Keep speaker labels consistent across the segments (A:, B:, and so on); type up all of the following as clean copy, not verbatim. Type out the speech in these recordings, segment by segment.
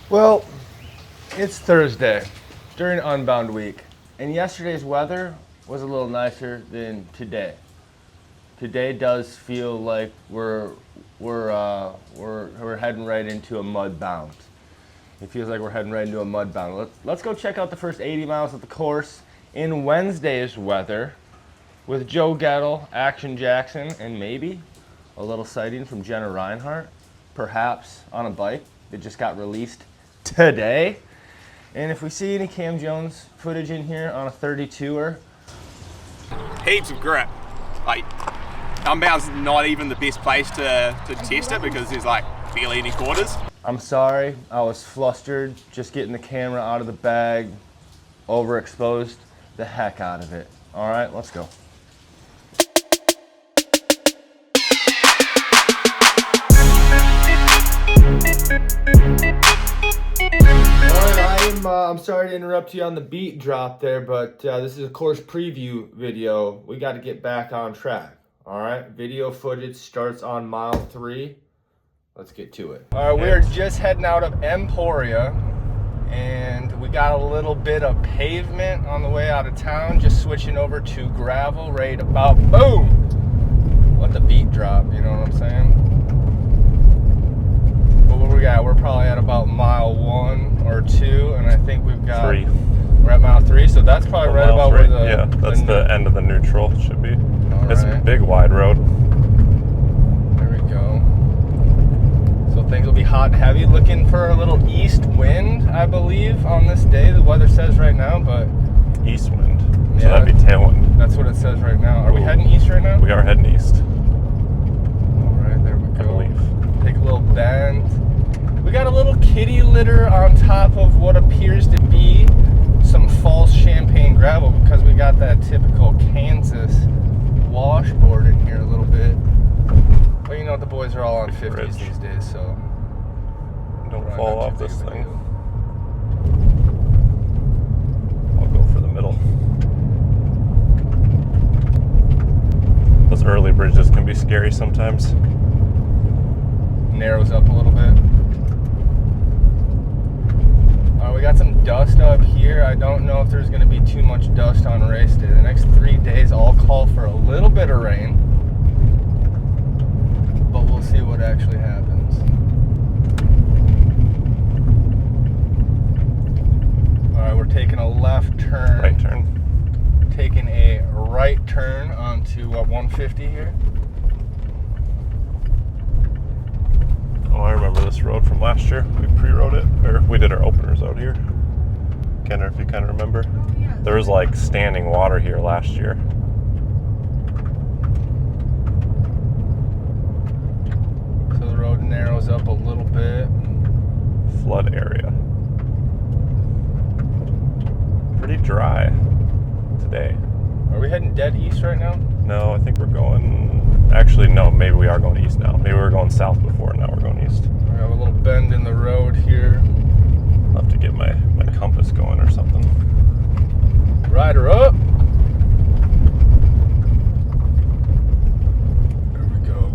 A: Well, it's Thursday during Unbound week, and yesterday's weather was a little nicer than today. Today does feel like we're heading right into a mud bound. It feels like we're heading right into a mud bound. Let's go check out the first 80 miles of the course in Wednesday's weather with Joe Gettle, Action Jackson, and maybe a little sighting from Jenna Reinhardt, perhaps on a bike that just got released today. And if we see any Cam Jones footage in here on a 32er,
B: heaps of grip. Like, Unbound's not even the best place to test it because there's like barely any quarters.
A: I'm sorry, I was flustered just getting the camera out of the bag, overexposed the heck out of it. All right, let's go. I'm sorry to interrupt you on the beat drop there, but this is a course preview video. We got to get back on track. All right, video footage starts on mile 3. Let's get to it. All right, we are just heading out of Emporia, and we got a little bit of pavement on the way out of town. Just switching over to gravel right about boom. Let the beat drop. You know what I'm saying? What we got? We're probably at about mile 1 or 2, and I think we've got
C: 3.
A: We're at mile 3, so that's probably right about
C: 3.
A: where
C: that's the end of the neutral. It should be. It's
A: right.
C: a big wide road.
A: There we go. So things will be hot and heavy. Looking for a little east wind, I believe, on this day. The weather says right now, but
C: East wind. So
A: yeah,
C: that'd be tailwind.
A: that's what it says right now. Are we heading east right now?
C: We are heading east.
A: All right, there we go.
C: I believe.
A: Take a little bend. We got a little kitty litter on top of what appears to be some false champagne gravel because we got that typical Kansas washboard in here a little bit. But you know what, the boys are all on 50s these days, so
C: don't fall off this thing. I'll go for the middle. Those early bridges can be scary sometimes.
A: Narrows up a little bit. We got some dust up here. I don't know if there's going to be too much dust on race day. The next 3 days all call for a little bit of rain, but we'll see what actually happens. All right, we're taking a left turn.
C: Right turn.
A: Taking a right turn onto 150 here.
C: Oh, I remember this road from last year. We pre-rode it, or we did our openers out here. Kenner, if you kind of remember.
D: Yeah.
C: There was like standing water here last year.
A: So the road narrows up a little bit.
C: Flood area. Pretty dry today.
A: Are we heading dead east right now?
C: No, I think we're going... Actually, no, maybe we are going east now. Maybe we were going south before, and now we're going east.
A: We have a little bend in the road here.
C: I'll have to get my compass going or something.
A: Rider up. There we go.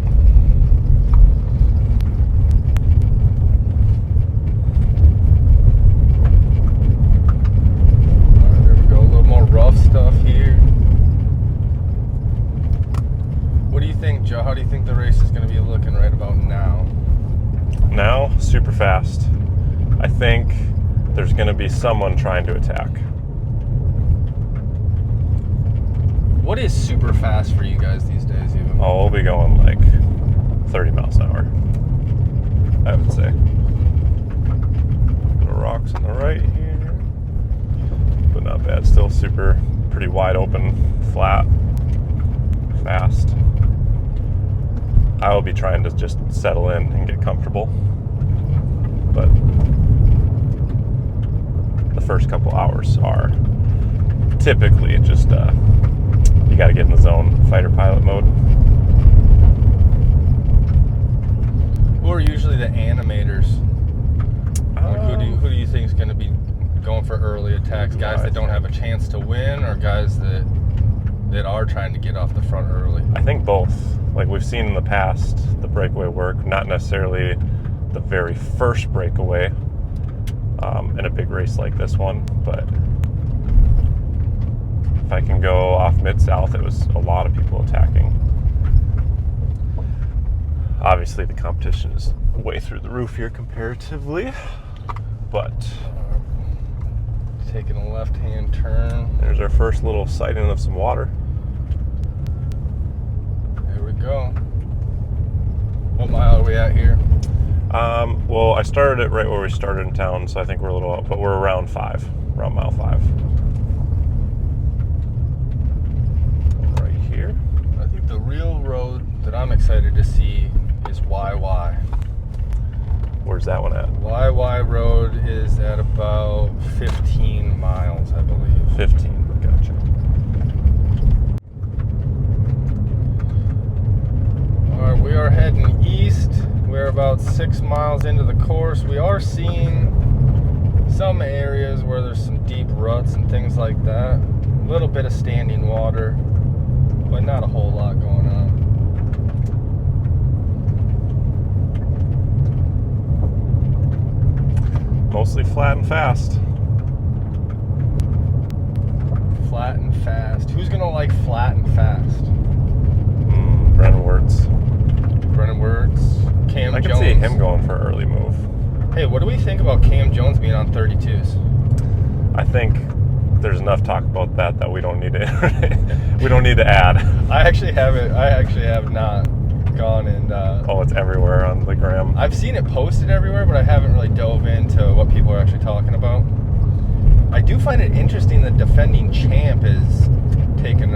A: All right, there we go. A little more rough stuff here. What do you think, Joe? How do you think the race is going to be looking right about now?
C: Now, super fast. I think there's going to be someone trying to attack.
A: What is super fast for you guys these days, even?
C: Oh, we'll be going like 30 miles an hour, I would say. Little rocks on the right here, but not bad. Still super, pretty wide open, flat, fast. I will be trying to just settle in and get comfortable, but the first couple hours are typically just you got to get in the zone, fighter pilot mode.
A: Who are usually the animators? Like who do you think is going to be going for early attacks? Guys that don't have a chance to win, or guys that are trying to get off the front early?
C: I think both. Like we've seen in the past, the breakaway work, not necessarily the very first breakaway, in a big race like this one. But if I can go off Mid-South, it was a lot of people attacking. Obviously, the competition is way through the roof here comparatively, but
A: taking a left-hand turn.
C: There's our first little sighting of some water.
A: There we go. What mile are we at here?
C: Well, I started it right where we started in town, so I think we're a little up, but we're around mile 5. Right here.
A: I think the real road that I'm excited to see is YY.
C: Where's that one at?
A: YY Road is at about 15 miles, I believe.
C: 15, gotcha.
A: All right, we are heading east. We're about 6 miles into the course. We are seeing some areas where there's some deep ruts and things like that. A little bit of standing water, but not a whole lot going on.
C: Mostly flat and fast.
A: Flat and fast. Who's gonna like flat and fast?
C: Brennan Wirtz.
A: Brennan Wirtz, Cam
C: I can
A: Jones.
C: see him going for an early move.
A: Hey, what do we think about Cam Jones being on 32s?
C: I think there's enough talk about that we don't need to we don't need to add.
A: I actually have not gone and
C: Oh, it's everywhere on the gram.
A: I've seen it posted everywhere, but I haven't really dove into what people are actually talking about. I do find it interesting that defending champ is taking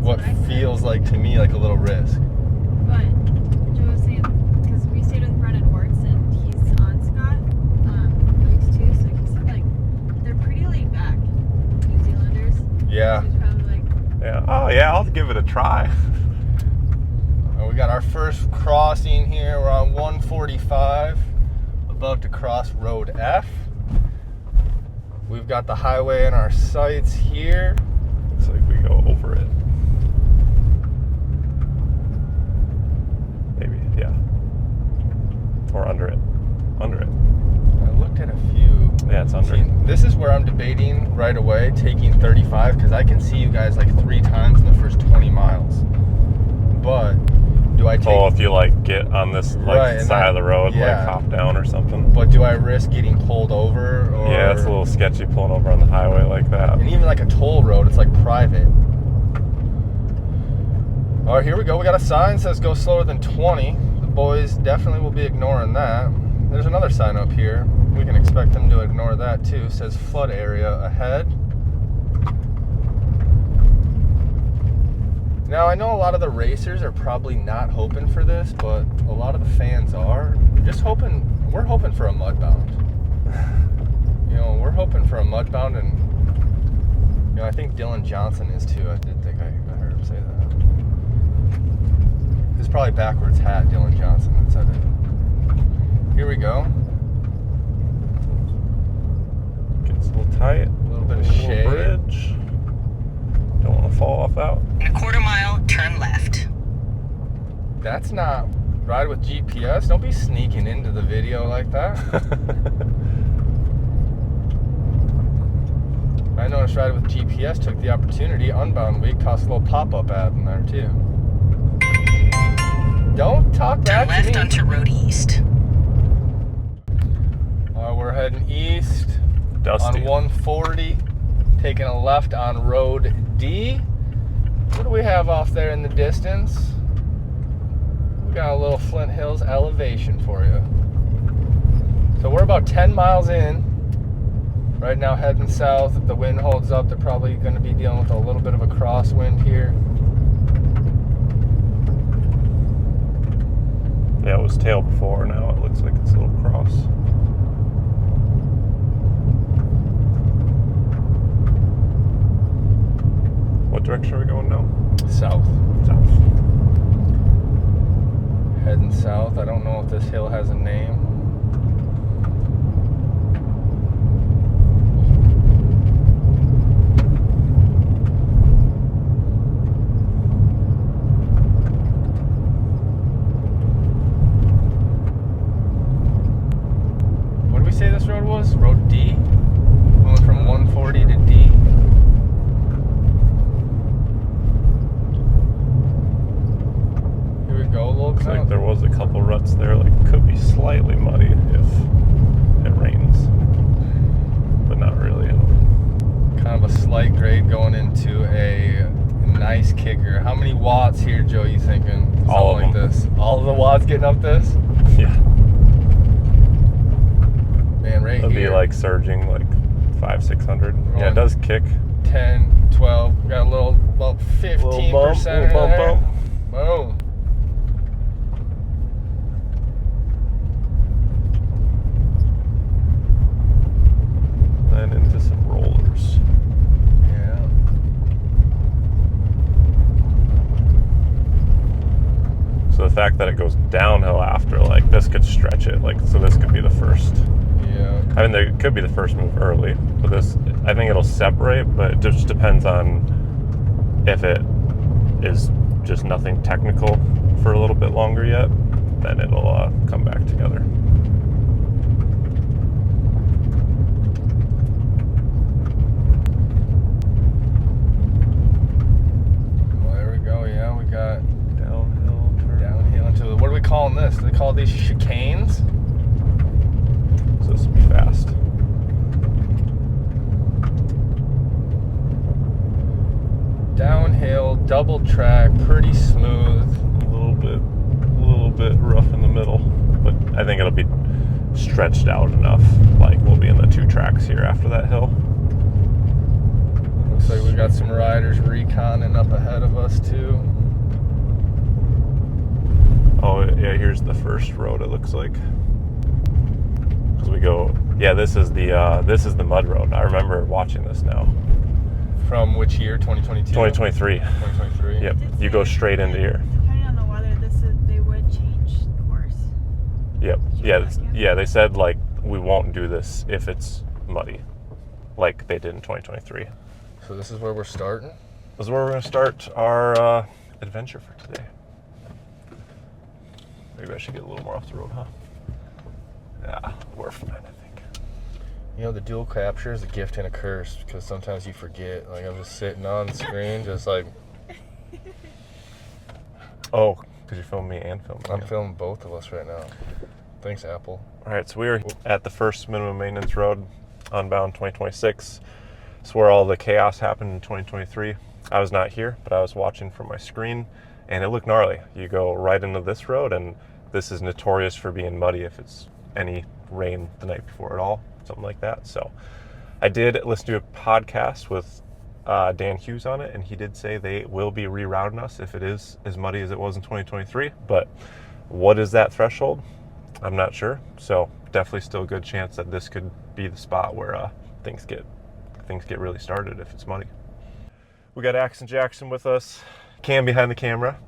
A: what feels like to me like a little risk.
D: But Joe was saying, because we stayed with Brennan Wirtz and he's on Scott bikes too, so he said like they're pretty laid back, New Zealanders.
A: Yeah.
D: So he's probably like,
C: Yeah. Oh yeah, I'll give it a try.
A: We got our first crossing here. We're on 145, about to cross Road F. We've got the highway in our sights here.
C: Looks like we go over it. Maybe, yeah. Or under it. Under it.
A: I looked at a few.
C: Yeah, it's under.
A: See, this is where I'm debating right away taking 35 because I can see you guys like 3 times in the first 20 miles. But do I take?
C: Oh, if you like get on this like side of the road, like hop down or something.
A: But do I risk getting pulled over? Or,
C: Yeah, it's a little sketchy pulling over on the highway like that.
A: And even like a toll road, it's like private. All right, here we go. We got a sign that says go slower than 20. The boys definitely will be ignoring that. There's another sign up here. We can expect them to ignore that too. It says flood area ahead. Now, I know a lot of the racers are probably not hoping for this, but a lot of the fans are. We're hoping for a mudbound. You know, we're hoping for a mudbound, and, you know, I think Dylan Johnson is too. I did think I heard him say that. It's probably backwards hat, Dylan Johnson, that said it. Here we go.
C: Gets a little tight.
A: A little bit of shade.
C: Bridge. Don't want to fall off out.
E: In a quarter mile, turn left.
A: That's not ride with GPS. Don't be sneaking into the video like that. I noticed Ride with GPS took the opportunity. Unbound Week tossed a little pop-up ad in there too. Don't talk back
E: Turn left
A: to me.
E: onto Road East.
A: We're heading east
C: Dusty.
A: on 140, taking a left on Road D. What do we have off there in the distance? We got a little Flint Hills elevation for you. So we're about 10 miles in. Right now heading south. If the wind holds up, they're probably going to be dealing with a little bit of a crosswind here.
C: Yeah, it was tail before. Now it looks like it's a little cross. What direction are we going now?
A: South.
C: South.
A: Heading south. I don't know if this hill has a name. What did we say this road was?
C: Looks like there was a couple ruts there. Like, could be slightly muddy if it rains, but not really.
A: Kind of a slight grade going into a nice kicker. How many watts here, Joe, you thinking? Something
C: All of
A: like
C: them.
A: this. All of the watts getting up this?
C: Yeah.
A: Man, right
C: It'll
A: here.
C: be like surging like 500-600. Yeah, it does kick.
A: 10, 12. We got a little, about 15%.
C: Little bump.
A: Boom.
C: And into some rollers.
A: Yeah.
C: So the fact that it goes downhill after, like, this could stretch it. Like, so this could be the first.
A: Yeah.
C: I mean, there could be the first move early, but this, I think it'll separate, but it just depends on if it is just nothing technical for a little bit longer yet, then it'll come back together.
A: Well, there we go. Yeah, we got
C: Downhill turn.
A: downhill into, what are we calling this? Do they call these chicanes?
C: So this will be fast.
A: Downhill, double track, pretty smooth.
C: A little bit rough in the middle, but I think it'll be stretched out enough. Like, we'll be in the 2 tracks here after that hill.
A: Looks like we got some riders reconning up ahead of us too.
C: Oh yeah, here's the first road. It looks like, because we go. Yeah, this is the mud road. I remember watching this now.
A: From which year? 2022?
C: 2023.
A: 2023.
C: Yep. You go straight into here.
D: Depending on the weather, they would change course.
C: Yep. Yeah. They said, like, we won't do this if it's muddy, like they did in 2023.
A: So this is where we're starting?
C: This is where we're going to start our adventure for today. Maybe I should get a little more off the road, huh? Yeah, we're fine, I think.
A: You know, the dual capture is a gift and a curse, because sometimes you forget. Like, I'm just sitting on the screen, just like...
C: Oh, because you're filming me and filming
A: I'm
C: you.
A: filming both of us right now. Thanks, Apple.
C: All right, so we are at the first minimum maintenance road, Unbound 2026. It's where all the chaos happened in 2023. I was not here, but I was watching from my screen, and it looked gnarly. You go right into this road, and this is notorious for being muddy if it's any rain the night before at all, something like that. So I did listen to a podcast with Dan Hughes on it, and he did say they will be rerouting us if it is as muddy as it was in 2023. But what is that threshold? I'm not sure. So definitely still a good chance that this could be the spot where things get really started if it's muddy. We got Axe and Jackson with us, Cam behind the camera.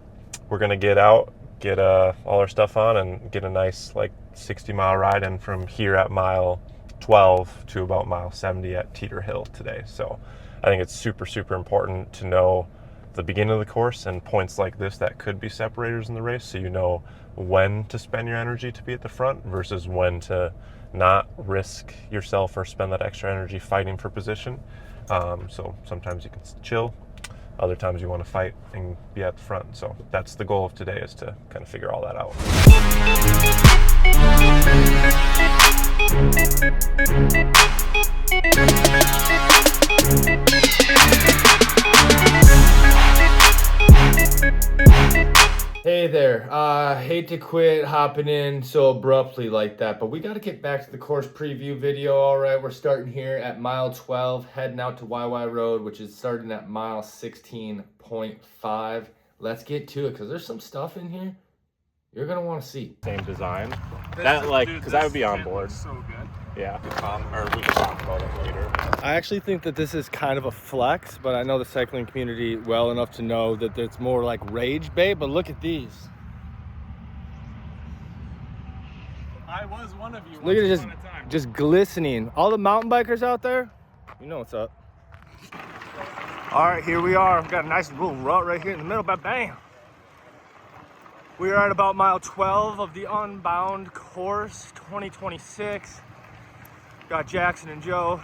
C: We're gonna get out, get all our stuff on, and get a nice like 60-mile ride in from here at mile 12 to about mile 70 at Teeter Hill today. So I think it's super, super important to know the beginning of the course and points like this that could be separators in the race, so you know when to spend your energy to be at the front versus when to not risk yourself or spend that extra energy fighting for position. So sometimes you can chill, other times you want to fight and be at the front. So that's the goal of today, is to kind of figure all that out.
A: Hey there. Hate to quit hopping in so abruptly like that, but we got to get back to the course preview video. All right, we're starting here at mile 12, heading out to YY Road, which is starting at mile 16.5. Let's get to it, because there's some stuff in here you're going to want to see.
C: Same design. That, like, because I would be on board.
B: So good.
C: Yeah. Or we can talk about it later.
A: I actually think that this is kind of a flex, but I know the cycling community well enough to know that it's more like rage bait. But look at these.
B: I was one of you.
A: Look at it, just glistening. All the mountain bikers out there, you know what's up. All right, here we are. We've got a nice little rut right here in the middle, bam. We are at about mile 12 of the Unbound course 2026. Got Jackson and Joe,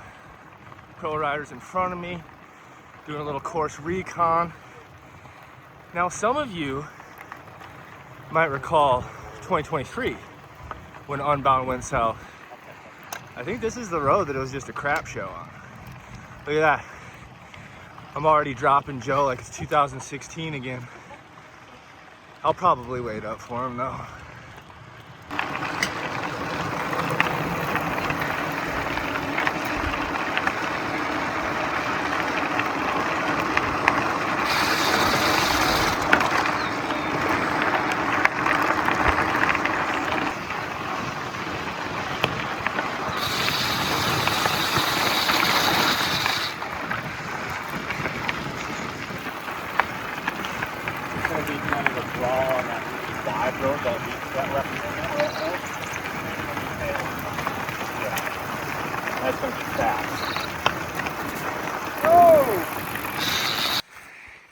A: pro riders in front of me, doing a little course recon. Now, some of you might recall 2023 when Unbound went south. I think this is the road that it was just a crap show on. Look at that. I'm already dropping Joe like it's 2016 again. I'll probably wait up for him though.
C: That's going to be fast.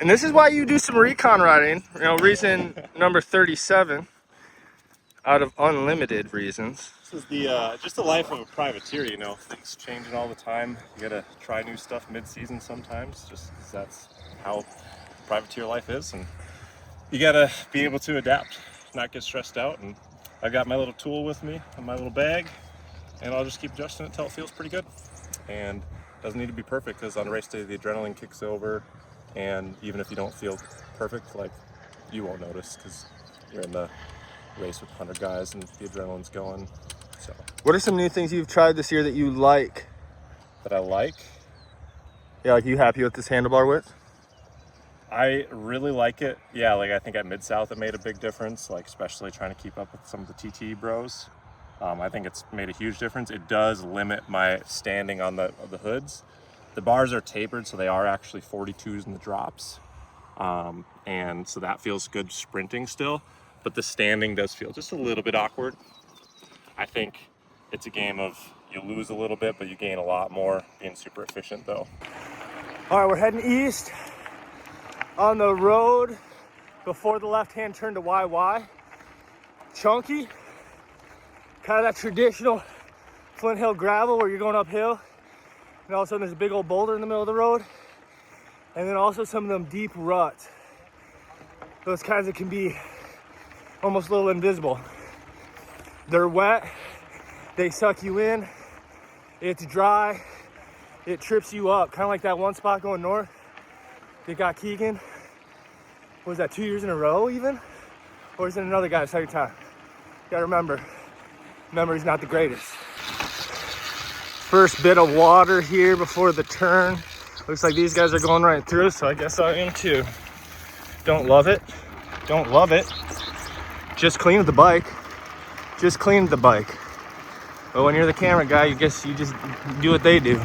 A: And this is why you do some recon riding. You know, reason number 37 out of unlimited reasons.
C: This is the just the life of a privateer, you know. Things changing all the time. You gotta try new stuff mid-season sometimes, just 'cause that's how privateer life is. And you gotta be able to adapt, not get stressed out. And I got my little tool with me in my little bag, and I'll just keep adjusting it until it feels pretty good. And it doesn't need to be perfect, because on race day the adrenaline kicks over, and even if you don't feel perfect, like, you won't notice because you're in the race with 100 guys and the adrenaline's going. So
A: What are some new things you've tried this year that you like?
C: that I like.
A: Yeah, like, you happy with this handlebar width?
C: I really like it. Yeah, like I think at Mid-South it made a big difference, like especially trying to keep up with some of the TT bros. I think it's made a huge difference. It does limit my standing on the hoods. The bars are tapered, so they are actually 42s in the drops. And so that feels good sprinting still, but the standing does feel just a little bit awkward. I think it's a game of you lose a little bit, but you gain a lot more being super efficient though.
A: All right, we're heading east on the road before the left-hand turn to YY. Chunky, kind of that traditional Flint Hill gravel where you're going uphill, and all of a sudden there's a big old boulder in the middle of the road, and then also some of them deep ruts. Those kinds that can be almost a little invisible. They're wet, they suck you in, it's dry, it trips you up. Kind of like that one spot going north. They got Keegan. Was that 2 years in a row even? Or is it another guy second time? You gotta remember, memory's not the greatest. First bit of water here before the turn. Looks like these guys are going right through, so I guess I am too. Don't love it. Don't love it. Just cleaned the bike. Just cleaned the bike. But when you're the camera guy, you guess you just do what they do.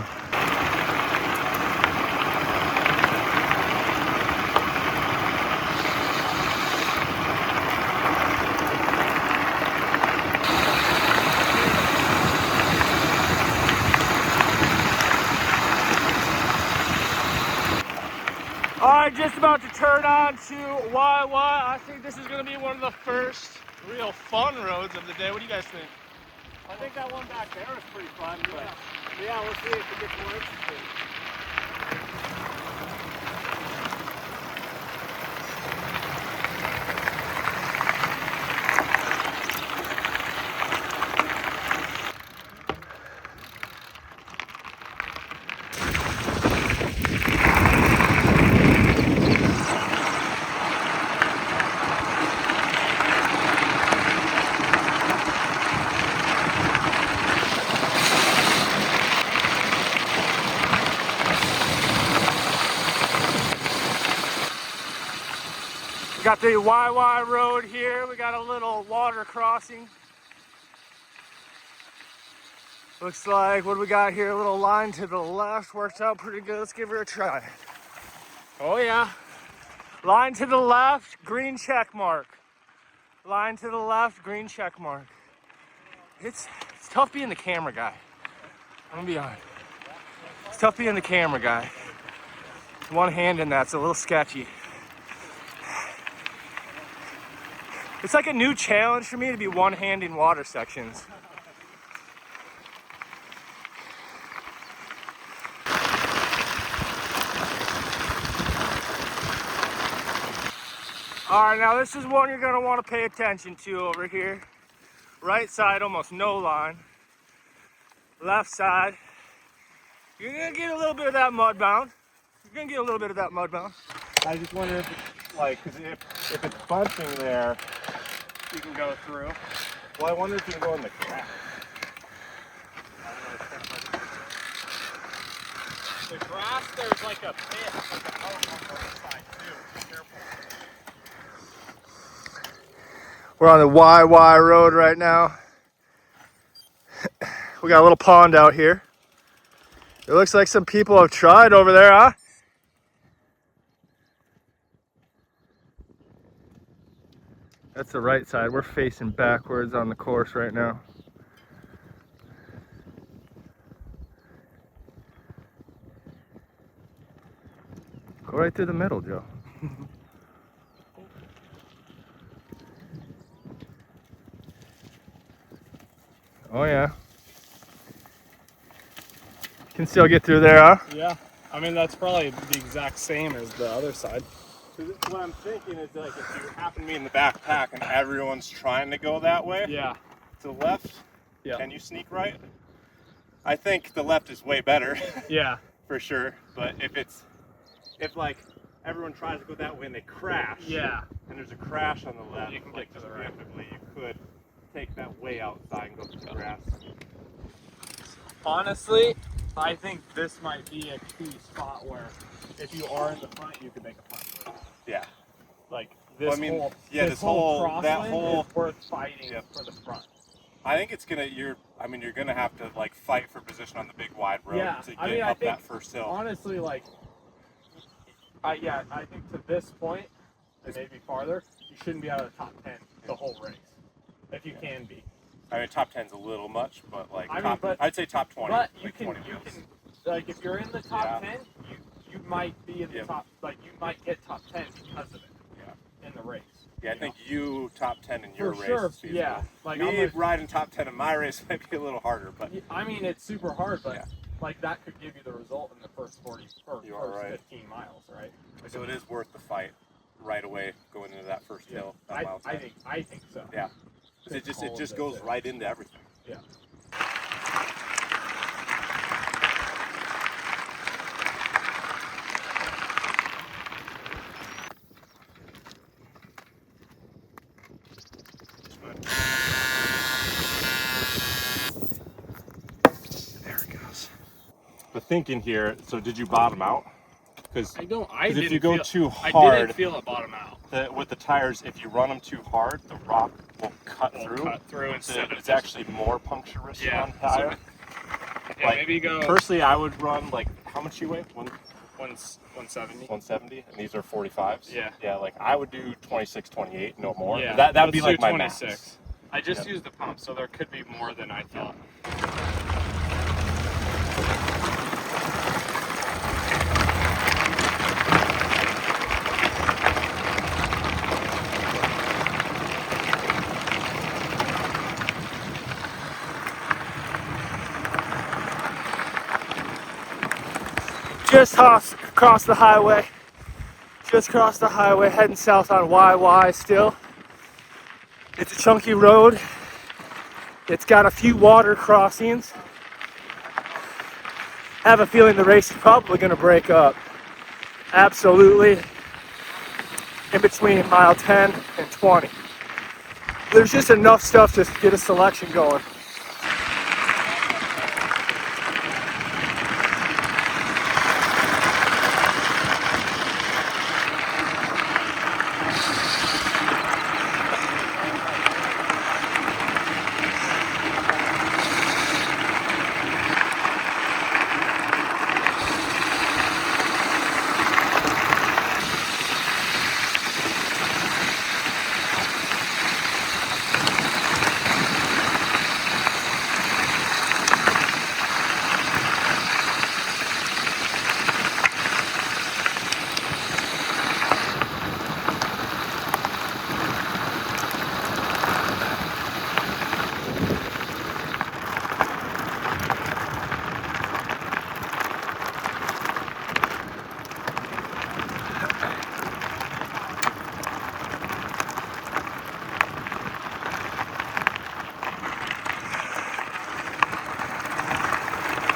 A: All right, just about to turn on to YY. I think this is gonna be one of the first real fun roads of the day. What do you guys think?
F: I think that one back there is pretty fun, but yeah, we'll see if it gets more interesting.
A: We got the YY road here. We got a little water crossing. Looks like, what do we got here? A little line to the left. Works out pretty good. Let's give her a try. Oh yeah. Line to the left, green check mark. Line to the left, green check mark. It's tough being the camera guy. I'm gonna be honest. It's tough being the camera guy. One hand in that's a little sketchy. It's like a new challenge for me to be one-handing water sections. All right, now this is one you're gonna want to pay attention to over here. Right side, almost no line. Left side, you're gonna get a little bit of that mud bound. You're gonna get a little bit of that mud bound.
C: I just wonder if it's like, because if it's bunching there, you can go through. Well, I wonder if you can go in the crack.
F: The grass, there's like a pit, like a house on the other side too. Be careful.
A: We're on the YY road right now. We got a little pond out here. It looks like some people have tried over there, huh? That's the right side. We're facing backwards on the course right now. Go right through the middle, Joe. Oh yeah. Can still get through there, huh?
F: Yeah, I mean that's probably the exact same as the other side.
C: What I'm thinking is like if you happen to be in the backpack and everyone's trying to go that way,
F: Yeah.
C: to the left,
F: Yeah.
C: can you sneak right? I think the left is way better.
F: Yeah.
C: For sure. But if like everyone tries to go that way and they crash,
F: Yeah.
C: and there's a crash on the left,
F: You can get
C: like
F: to the
C: just
F: right.
C: preemptively, you could take that way outside and go through the grass.
F: Honestly, I think this might be a key spot where if you are in the front, you can make a punt for it.
C: Yeah.
F: Like this
C: Well, I mean,
F: whole,
C: yeah,
F: this whole crosswind
C: that whole
F: is worth fighting
C: Yep.
F: for the front.
C: I think it's gonna you're gonna have to like fight for position on the big wide road
F: Yeah,
C: to get
F: I mean, I
C: up
F: think
C: that first hill.
F: honestly, like, I think to this point, and maybe farther, you shouldn't be out of the top 10 the whole race, if you can be.
C: I mean, top 10's a little much, but like
F: I mean,
C: I'd say top 20.
F: But
C: like 20 wheels.
F: like, if you're in the top
C: Yeah.
F: 10, you might be in the
C: Yep.
F: top, like, you might get top 10 because of it.
C: Yeah.
F: In the race.
C: Yeah, I think you top 10 in your
F: For
C: race.
F: sure,
C: is feasible.
F: yeah. Like,
C: me
F: I'm
C: riding top 10 in my race might be a little harder, but
F: I mean, it's super hard, but
C: Yeah.
F: like that could give you the result in the first 40 or
C: You are
F: first
C: right.
F: 15 miles, right?
C: so it is worth the fight right away going into that first hill. That mile 10.
F: I think so.
C: Yeah. 'Cause it
F: All of
C: just
F: it,
C: goes
F: yeah.
C: right into everything.
F: Yeah.
C: There it goes. The thinking here, so did you bottom out? Because
F: I didn't
C: if you go
F: feel,
C: too
F: I
C: hard
F: didn't feel it bottom out.
C: with the tires, if you run them too hard, the rock will cut
F: It'll
C: through.
F: cut through
C: So
F: instead of
C: it's actually more puncture risk
F: Yeah,
C: on tire.
F: Yeah,
C: like,
F: maybe go
C: Personally, I would run like, how much you weigh?
F: 170.
C: 170, and these are 45s.
F: Yeah.
C: Yeah, like I would do 26, 28, no more.
F: Yeah,
C: That would be
F: let's
C: like
F: do
C: my
F: 26.
C: max.
F: I just
C: Yep.
F: used the pump, so there could be more than I thought.
A: Just crossed the highway. Just crossed the highway, heading south on YY still. It's a chunky road. It's got a few water crossings. I have a feeling the race is probably going to break up. Absolutely. In between mile 10 and 20. There's just enough stuff to get a selection going.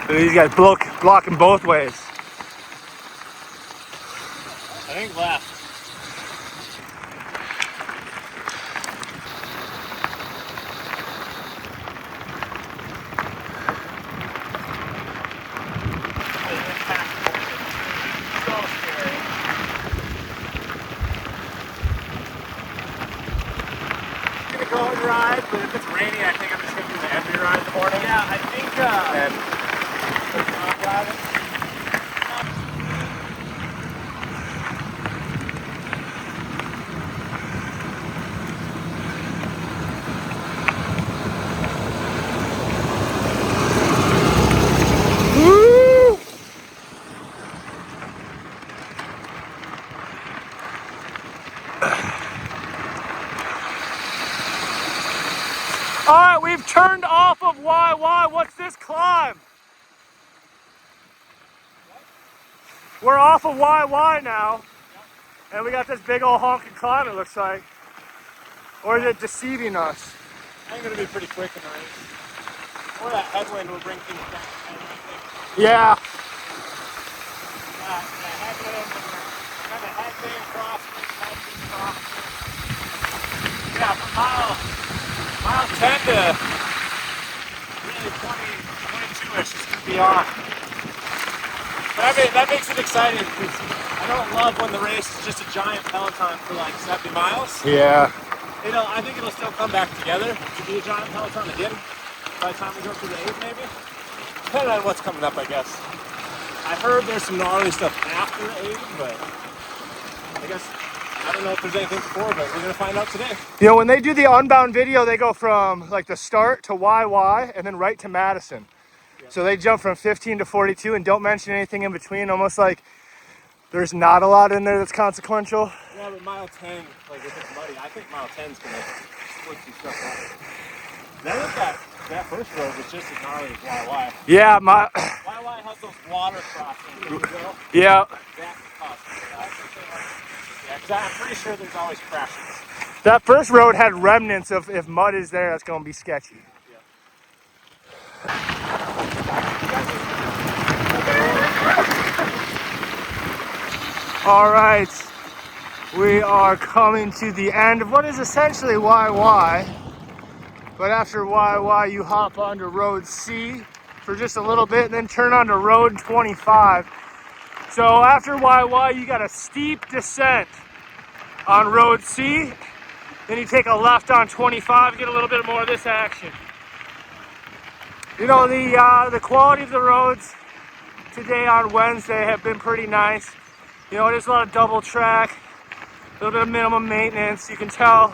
A: These guys blocking both ways.
F: I think left. Ride, but if it's rainy, I think I'm just gonna do the heavy ride in the morning. Yeah, I think and not driving.
A: Woo! All right, we've turned off of YY. What's this climb? We're off of YY now, and we got this big old honking climb, it looks like. Or is it deceiving us?
F: I'm gonna be pretty quick in the race. Or that headwind will bring things down.
A: Yeah.
F: The headwind, and the headwind crossing, Yeah, from mile 10 to really 22-ish is gonna be on. But that makes it exciting because I don't love when the race is just a giant peloton for like 70 miles.
A: Yeah.
F: I think it'll still come back together to be a giant peloton again by the time we go through the 8 maybe. Depending on what's coming up, I guess. I heard there's some gnarly stuff after the 8, but I guess I don't know if there's anything before, but we're gonna find out today.
A: You know, when they do the Unbound video, they go from like the start to YY and then right to Madison. Yeah. So they jump from 15 to 42 and don't mention anything in between, almost like there's not a lot in there that's consequential.
F: Yeah, but mile 10, like if it's muddy, I think mile 10's gonna split some stuff out. Now look at that first road was just as gnarly as YY.
A: Yeah,
F: YY has those water crossings, you know?
A: Yeah.
F: That's tough. Yeah, because I'm pretty sure there's always crashes.
A: That first road had remnants of if mud is there, that's gonna be sketchy. All right, we are coming to the end of what is essentially YY. But after YY, you hop onto Road C for just a little bit and then turn onto Road 25. So after YY, you got a steep descent on Road C. Then you take a left on 25, get a little bit more of this action. You know, the quality of the roads today on Wednesday have been pretty nice. You know, there's a lot of double track, a little bit of minimum maintenance. You can tell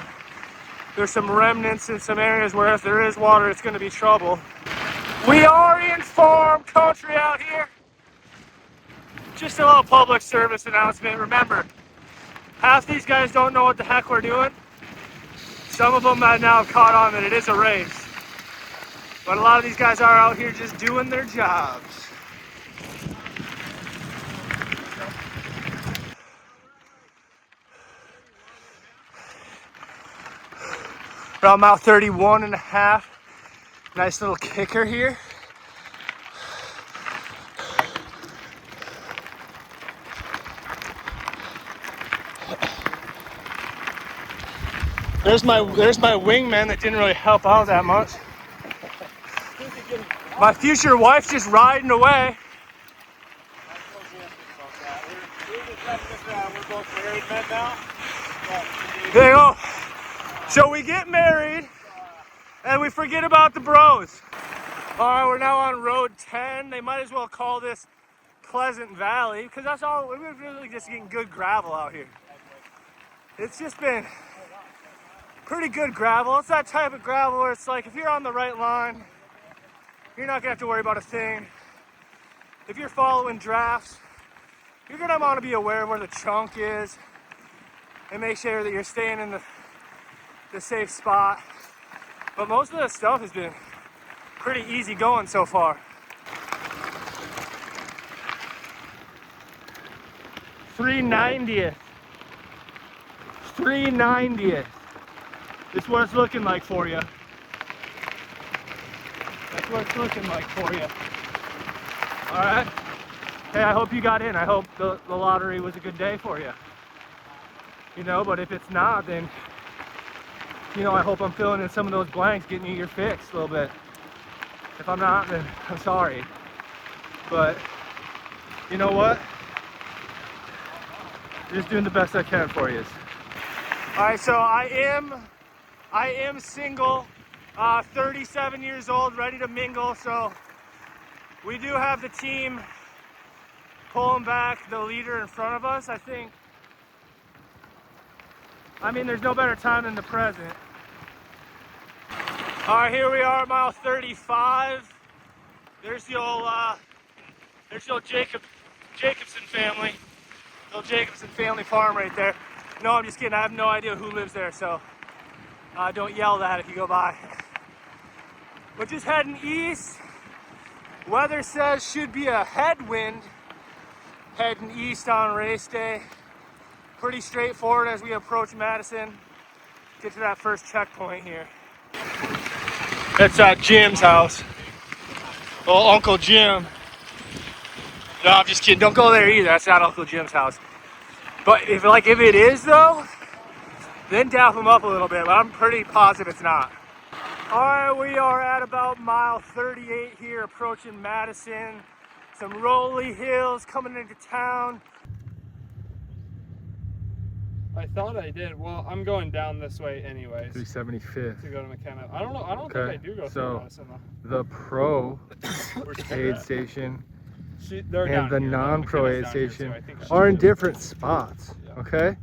A: there's some remnants in some areas where if there is water, it's going to be trouble. We are in farm country out here. Just a little public service announcement. Remember, half these guys don't know what the heck we're doing. Some of them have now caught on that it is a race. But a lot of these guys are out here just doing their jobs. Around mile 31 and a half. Nice little kicker here. There's my wingman that didn't really help out that much. My future wife just riding away.
F: We're both married men now.
A: There you go. So we get married and we forget about the bros. All right, we're now on Road 10. They might as well call this Pleasant Valley because that's all. We're really just getting good gravel out here. It's just been pretty good gravel. It's that type of gravel where it's like if you're on the right line, you're not gonna have to worry about a thing. If you're following drafts, you're gonna want to be aware of where the chunk is and make sure that you're staying in the safe spot. But most of the stuff has been pretty easy going so far. 390th. 390th. This is what it's looking like for you. That's what it's looking like for you. All right. Hey, I hope you got in. I hope the lottery was a good day for you. You know, but if it's not, then, you know, I hope I'm filling in some of those blanks, getting you your fix a little bit. If I'm not, then I'm sorry. But you know what? I'm just doing the best I can for you. All right, so I am single, 37 years old, ready to mingle. So we do have the team pulling back the leader in front of us. I mean, there's no better time than the present. All right, here we are at mile 35. There's the old Jacobson family. The old Jacobson family farm right there. No, I'm just kidding. I have no idea who lives there, so don't yell that if you go by. We're just heading east. Weather says should be a headwind heading east on race day. Pretty straightforward as we approach Madison. Get to that first checkpoint here. It's Jim's house. Oh, Uncle Jim. No, I'm just kidding. Don't go there either. That's not Uncle Jim's house. But if it is though, then dap him up a little bit. But I'm pretty positive it's not. All right, we are at about mile 38 here, approaching Madison. Some rolly hills coming into town.
G: I thought I did. Well, I'm going down this way anyways
A: 375th.
G: to go to McKenna. I don't know. I don't think I do go through Madison though.
A: The pro aid station
G: They're down
A: and the
G: here, though.
A: non-pro
G: McKenna's
A: aid
G: down here,
A: station
G: so I think I
A: are in
G: should-
A: different spots.
G: Yeah.
A: Okay.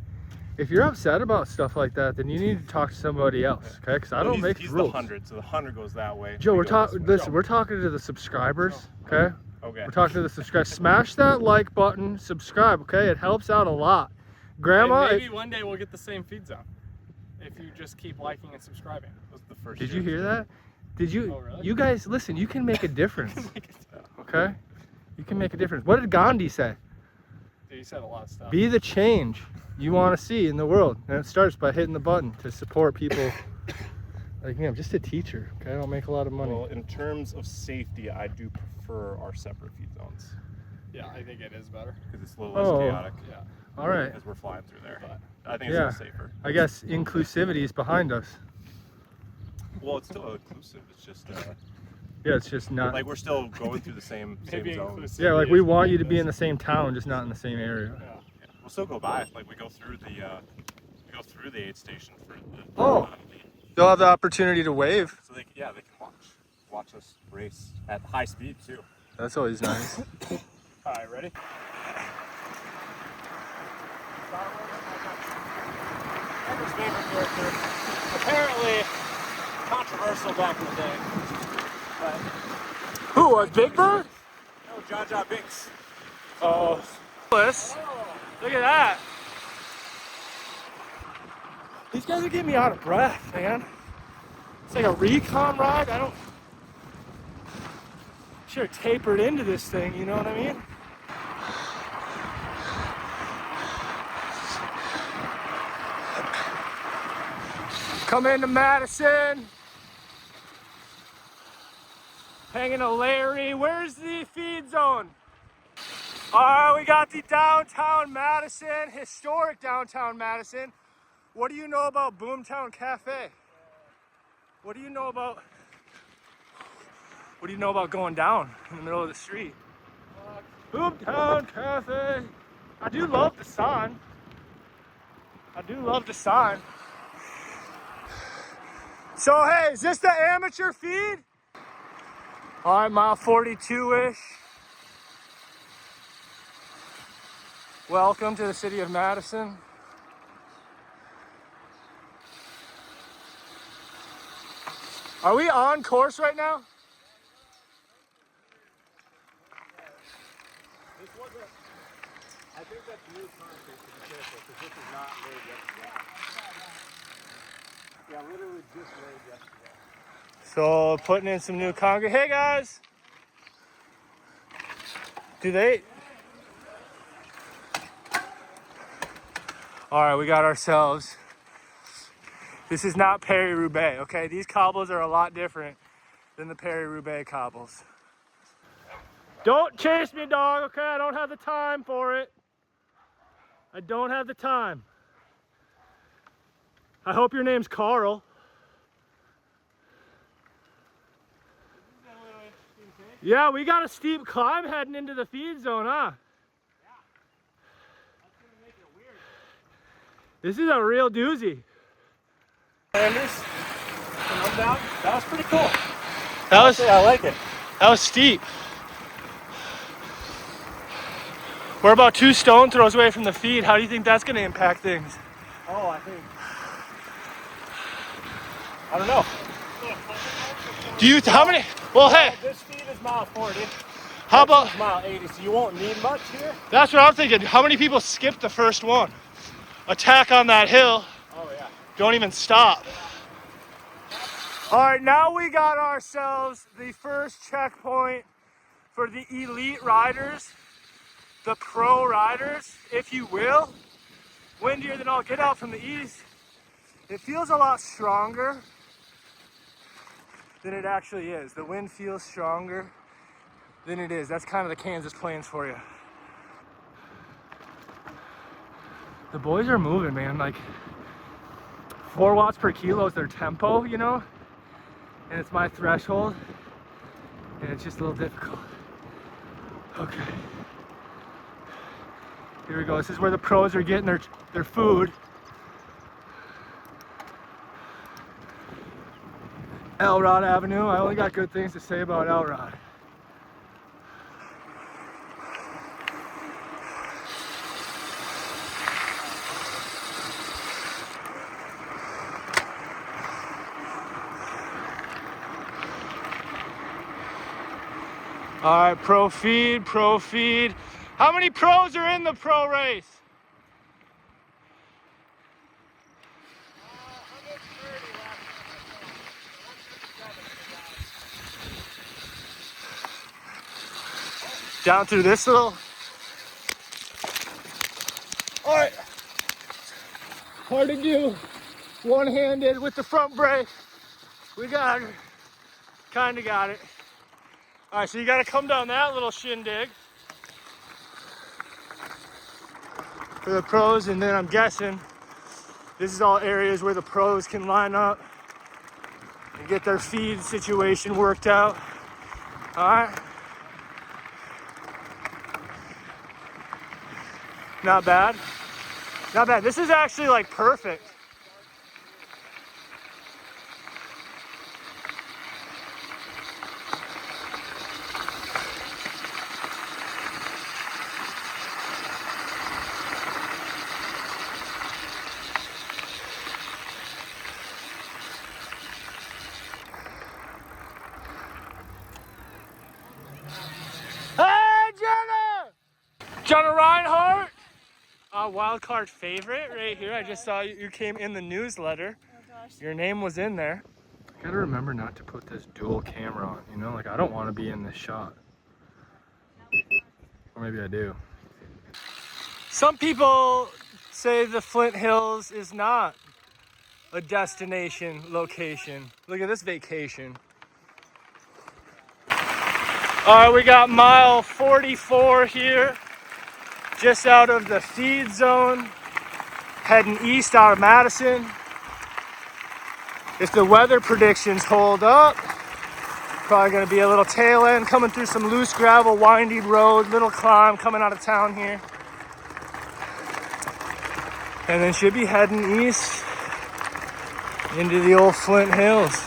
A: If you're upset about stuff like that, then you need to talk to somebody else. Okay? Because I don't make
C: he's
A: rules.
C: the 100, so the 100 goes that way.
A: Joe,
C: We
A: we're
C: go
A: talking.
C: this way.
A: Listen, we're talking to the subscribers. Okay.
C: Okay.
A: We're talking to the subscribers. Smash that like button. Subscribe. Okay. It helps out a lot. Grandma.
G: And maybe one day we'll get the same feed zone if you just keep liking and subscribing.
C: That was the first
A: Did
C: year.
A: you hear that? Did you?
G: Oh, really?
A: You guys, listen. You can make a difference. Okay. You can make a difference. What did Gandhi say?
G: Dude, you said a lot of stuff.
A: Be the change you want to see in the world, and it starts by hitting the button to support people. Like me, I'm just a teacher. Okay, I don't make a lot of money.
C: Well, in terms of safety, I do prefer our separate feed zones
G: Yeah, I think it is better.
C: because it's a little less chaotic.
G: Yeah.
A: All right.
C: Because we're flying through there. I think
A: Yeah.
C: it's a little safer.
A: I guess inclusivity is behind us.
C: Well, it's still inclusive. It's just
A: Yeah, it's just not.
C: like we're still going through the same
G: Maybe
C: zones.
G: inclusive.
A: Yeah, like we want you to be in the same town, just not in the same area.
G: Yeah.
C: Yeah. We'll still go by. Like we go through the aid station for the.
A: Oh. They'll have the opportunity to wave.
C: So they can watch us race at high speed too.
A: That's always nice.
G: All right, ready? Edward's favorite character. Apparently controversial back in the day. But
A: Who was Big Bird?
C: No, Jar Jar Binks.
A: Oh. Look at that. These guys are getting me out of breath, man. It's like a Recon ride. I don't. Should have tapered into this thing, you know what I mean? Come into Madison. Hanging a Larry. Where's the feed zone? All right, we got the downtown Madison, historic downtown Madison. What do you know about Boomtown Cafe? What do you know about going down in the middle of the street? Boomtown Cafe. I do love the sign. So hey, is this the amateur feed? All right, mile 42-ish. Welcome to the city of Madison. Are we on course right now?
F: I think that's new concrete, to be careful, because this is not laid yesterday. Yeah, literally just laid yesterday.
A: So putting in some new concrete. Hey guys! All right, we got ourselves. This is not Paris-Roubaix, okay? These cobbles are a lot different than the Paris-Roubaix cobbles.
G: Don't chase me, dog, okay? I don't have the time for it. I don't have the time. I hope your name's Carl. Yeah, we got a steep climb heading into the feed zone, huh? This is a real doozy.
F: Anders, from Unbound, that was pretty cool.
G: I
F: like it.
G: That was steep. We're about 2 stone throws away from the feed. How do you think that's going to impact things?
F: Oh, I don't know.
G: How many? Well, hey,
F: This feed is mile 40.
G: how about,
F: Mile 80, so you won't need much here.
G: that's what I'm thinking. How many people skipped the first one? Attack on that hill.
F: Oh yeah.
G: Don't even stop. All right, now we got ourselves the first checkpoint for the elite riders, the pro riders, if you will. Windier than all get out from the east. It feels a lot stronger than it actually is. The wind feels stronger than it is. That's kind of the Kansas Plains for you. The boys are moving, man. Like 4 watts per kilo is their tempo, you know? And it's my threshold. And it's just a little difficult. Okay. Here we go. This is where the pros are getting their food. Elrod Avenue. I only got good things to say about Elrod. All right, pro feed, pro feed. How many pros are in the pro race? Down through this little. All right. Hard to do one-handed with the front brake. We got it. Kind of got it. All right, so you got to come down that little shindig for the pros, and then I'm guessing this is all areas where the pros can line up and get their feed situation worked out. All right. Not bad. Not bad. This is actually like perfect. Hey, Jenna! Jenna Reinhardt! Wild card favorite right here. I just saw you came in the newsletter.
D: Oh gosh.
G: Your name was in there. I gotta remember not to put this dual camera on, you know? Like, I don't want to be in this shot. Or maybe I do. Some people say the Flint Hills is not a destination location. Look at this vacation. All right, we got mile 44 here, just out of the feed zone, heading east out of Madison. If the weather predictions hold up, probably gonna be a little tail end coming through some loose gravel, windy road, little climb coming out of town here. And then should be heading east into the old Flint Hills.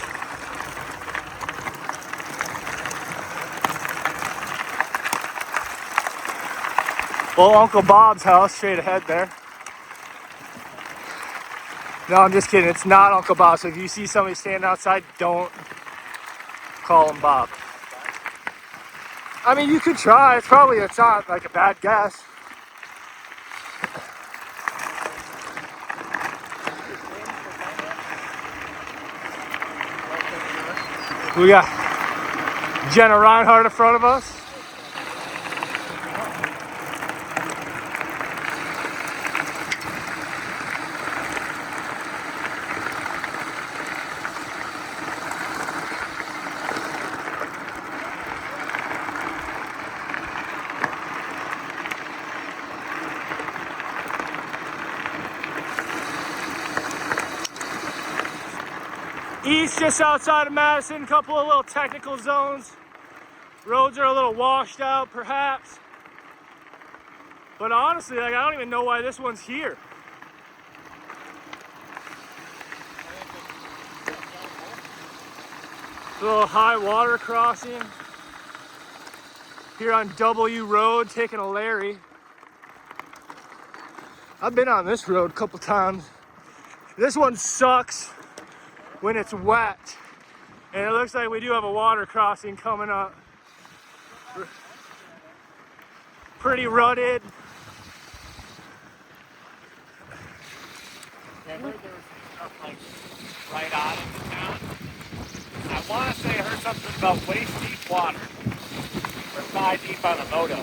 G: Well, Uncle Bob's house straight ahead there. No, I'm just kidding. It's not Uncle Bob. So if you see somebody standing outside, don't call him Bob. I mean, you could try. It's not like a bad guess. We got Jenna Reinhardt in front of us. East, just outside of Madison, a couple of little technical zones. Roads are a little washed out, perhaps. But honestly, like, I don't even know why this one's here. A little high water crossing here on W Road, taking a Larry. I've been on this road a couple times. This one sucks when it's wet. And it looks like we do have a water crossing coming up. Pretty rutted.
F: I heard there was some stuff like right out of the town. I want to say I heard something about waist deep water or thigh deep on the moto.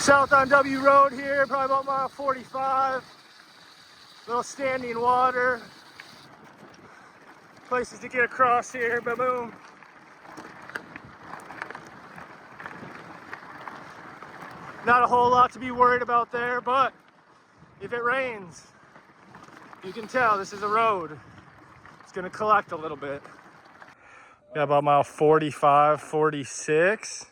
G: South on W Road here, probably about mile 45. Little standing water. Places to get across here, boom. Not a whole lot to be worried about there, but if it rains, you can tell this is a road. It's gonna collect a little bit. Got about mile 45, 46.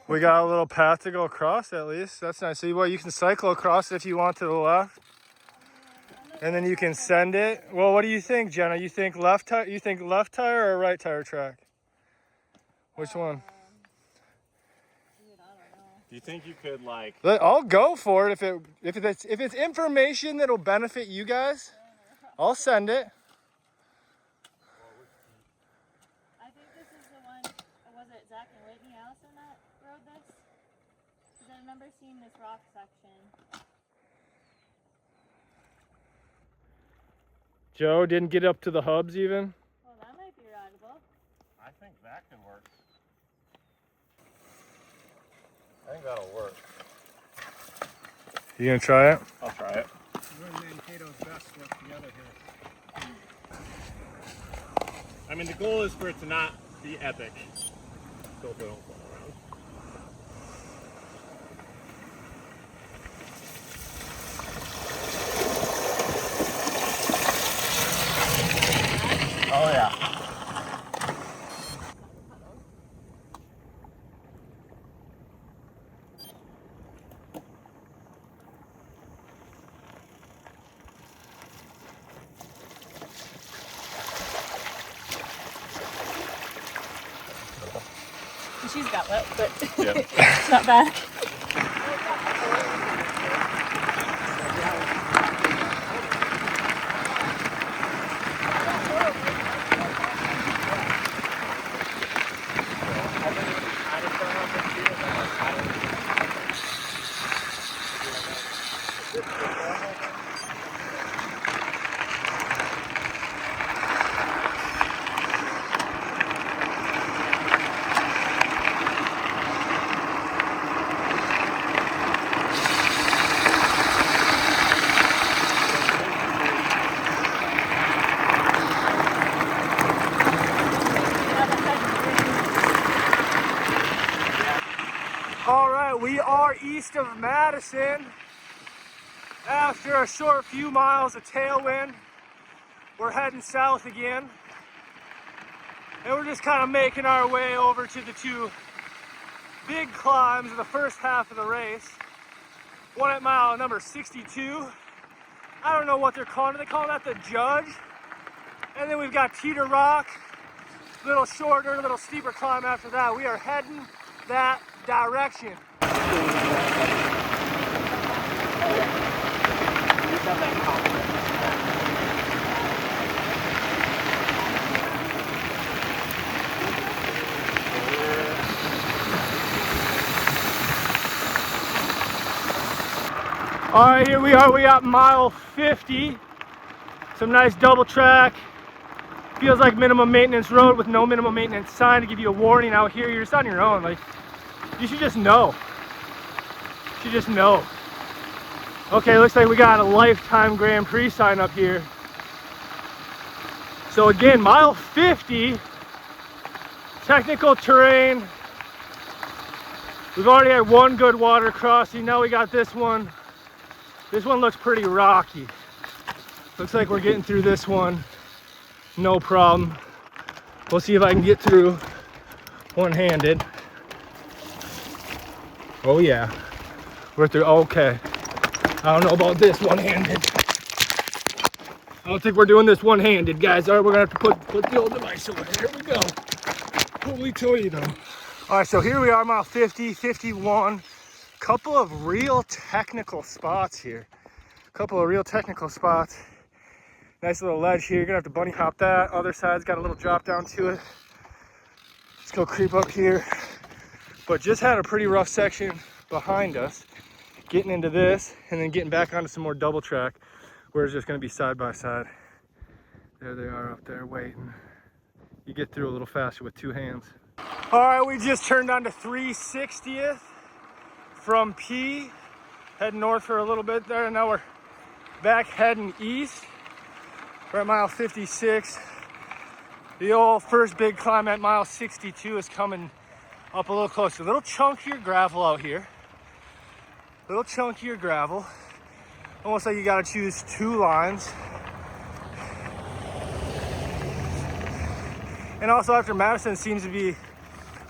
G: We got a little path to go across at least. That's nice. So you can cycle across if you want to the left. And then you can send it. Well, what do you think, Jenna? You think left tire? You think left tire or right tire track? Which one?
F: Do you think you could like?
G: I'll go for it if it's information that'll benefit you guys. I'll send it.
D: I think this is the one, was it Zach and Whitney Allison that rode this? Because I remember seeing this rock section.
G: Joe didn't get up to the hubs even.
D: Well, that might be rideable.
F: I think that could work.
C: I think that'll work.
G: You gonna try it?
F: I'll try it. I mean, the goal is for it to not be epic. So if they don't fall around. Oh yeah.
D: She's got wet, but
F: Yeah.
D: it's not bad.
G: All right, we are east of Madison. After a short few miles of tailwind, we're heading south again. And we're just kind of making our way over to the two big climbs of the first half of the race. One at mile number 62. I don't know what they're calling it. They call that the Judge. And then we've got Teeter Rock, a little shorter, a little steeper climb after that. We are heading that direction. All right, here we are. We got mile 50. Some nice double track. Feels like minimum maintenance road with no minimum maintenance sign to give you a warning out here. You're just on your own. Like, you should just know. You should just know. Okay, looks like we got a lifetime Grand Prix sign up here. So again, mile 50, technical terrain, We've already had one good water crossing. Now we got this one. This one looks pretty rocky. Looks like we're getting through this one. No problem. We'll see if I can get through one-handed. Oh yeah, we're through. Okay, I don't know about this one-handed. I don't think we're doing this one-handed, guys. All right, we're gonna have to put the old device away. Here we go. Holy Toledo. All right, so here we are, mile 50, 51. Couple of real technical spots here. Couple of real technical spots. Nice little ledge here. You're gonna have to bunny hop that. Other side's got a little drop down to it. Let's go creep up here. But just had a pretty rough section behind us. Getting into this and then getting back onto some more double track where it's just gonna be side by side. There they are up there waiting. You get through a little faster with two hands. All right, we just turned on to 360th from P. Heading north for a little bit there, and now we're back heading east. We're at mile 56. The old first big climb at mile 62 is coming up a little closer. A little chunkier gravel out here. A little chunkier gravel. Almost like you gotta choose two lines. And also after Madison seems to be a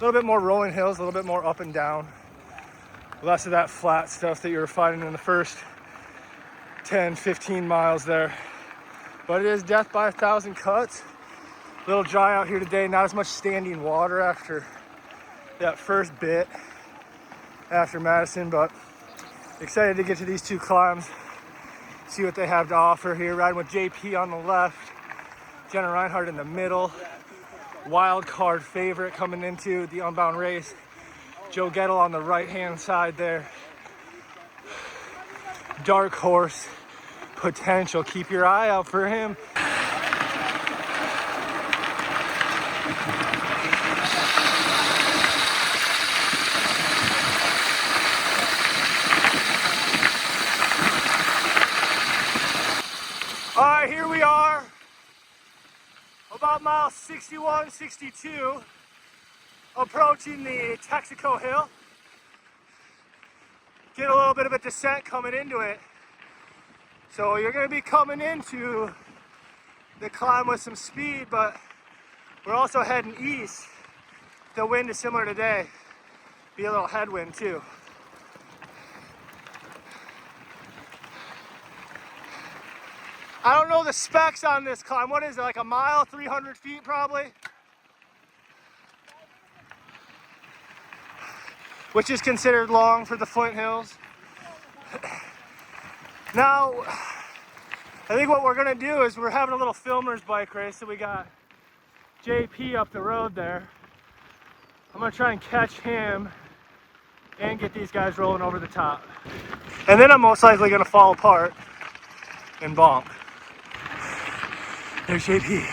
G: little bit more rolling hills, a little bit more up and down. Less of that flat stuff that you were finding in the first 10, 15 miles there. But it is death by 1,000 cuts. A little dry out here today, not as much standing water after that first bit after Madison, but excited to get to these two climbs, see what they have to offer here. Riding with JP on the left, Jenna Reinhardt in the middle. Wild card favorite coming into the Unbound race. Joe Gettle on the right-hand side there. Dark horse potential. Keep your eye out for him. All right, here we are. About mile 61, 62. Approaching the Texaco Hill. Get a little bit of a descent coming into it. So you're gonna be coming into the climb with some speed, but we're also heading east. The wind is similar today. Be a little headwind too. I don't know the specs on this climb. What is it, like a mile, 300 feet probably? Which is considered long for the Flint Hills. Now, I think what we're gonna do is we're having a little filmer's bike race, so we got JP up the road there. I'm gonna try and catch him and get these guys rolling over the top. And then I'm most likely gonna fall apart and bonk. There's JP.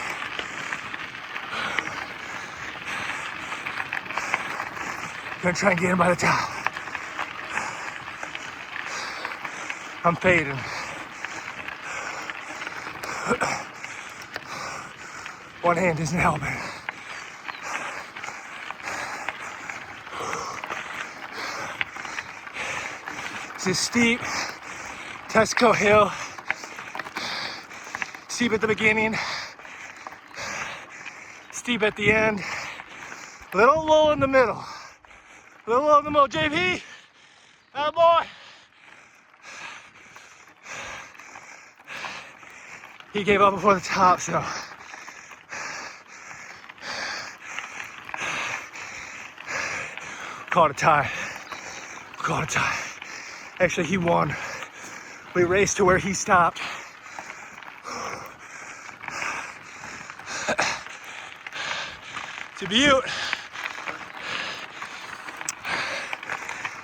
G: Gonna try and get him by the top. I'm fading. One hand isn't helping. This is steep. Texaco Hill. Steep at the beginning. Steep at the end. Little low in the middle. Little low in the middle. JP! Attaboy! He gave up before the top, so. Call it a tie. Call it a tie. Actually, he won. We raced to where he stopped. It's a beaut.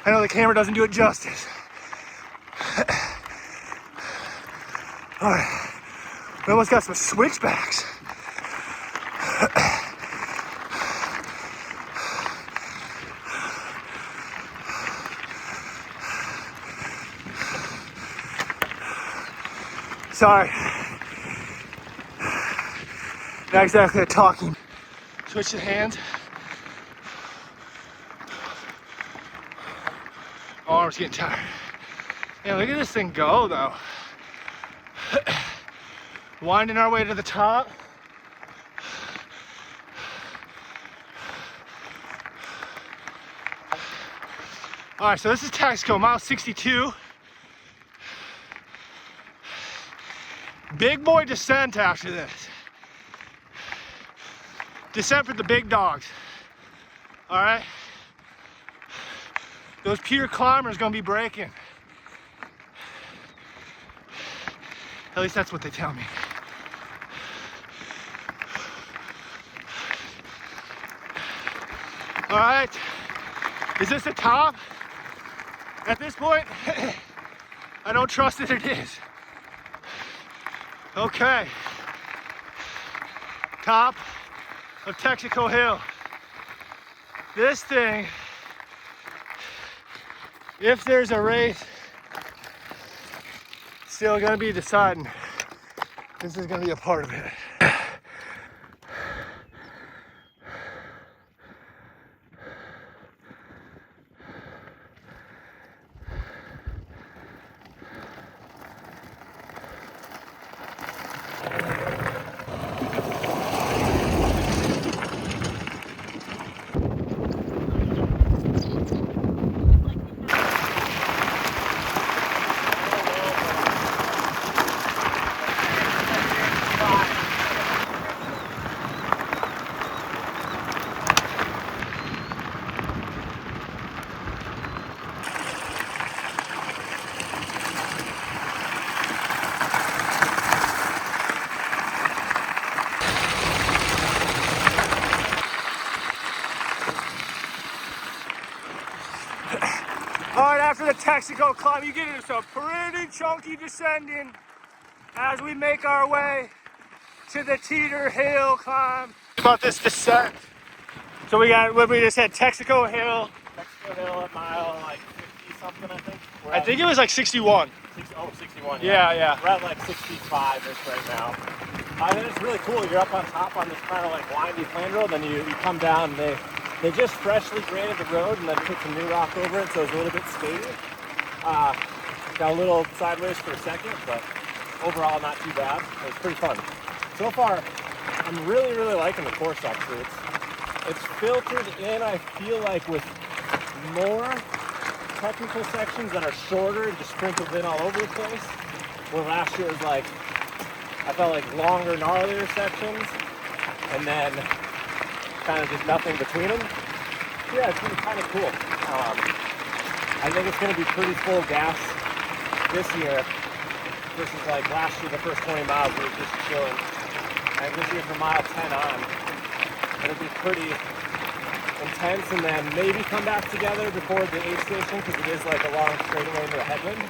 G: I know the camera doesn't do it justice. All right. We almost got some switchbacks. Sorry. Not exactly a talking. Switch the hands. My arm's getting tired. Yeah, look at this thing go though. Winding our way to the top. All right, so this is Texaco, mile 62. Big boy descent after this. Descent for the big dogs. All right. Those pure climbers gonna be breaking. At least that's what they tell me. All right. Is this the top? At this point, I don't trust that it is. Okay. Top of Texaco Hill. This thing, if there's a race, still gonna be deciding. This is gonna be a part of it. All right, after the Texaco climb, you get into some pretty chunky descending as we make our way to the Teeter Hill climb. About this descent. So we just had Texaco Hill.
F: Texaco Hill at mile like 50 something, I think.
G: I think it was like 61.
F: 61.
G: Yeah.
F: We're at like 65-ish right now. And it's really cool. You're up on top on this kind of like windy plain road, then you come down and they just freshly graded the road and then put some new rock over it, so it's a little bit skaty. Got a little sideways for a second, but overall not too bad. It was pretty fun. So far, I'm really liking the course actually. It's filtered in, I feel like, with more technical sections that are shorter and just sprinkled in all over the place. Where last year was like, I felt like longer, gnarlier sections, and then kind of just nothing between them. Yeah, it's been kind of cool. I think it's going to be pretty full gas this year versus like last year, the first 20 miles we were just chilling. And this year from mile 10 on, it'll be pretty intense, and then maybe come back together before the aid station because it is like a long straightaway into a headwind.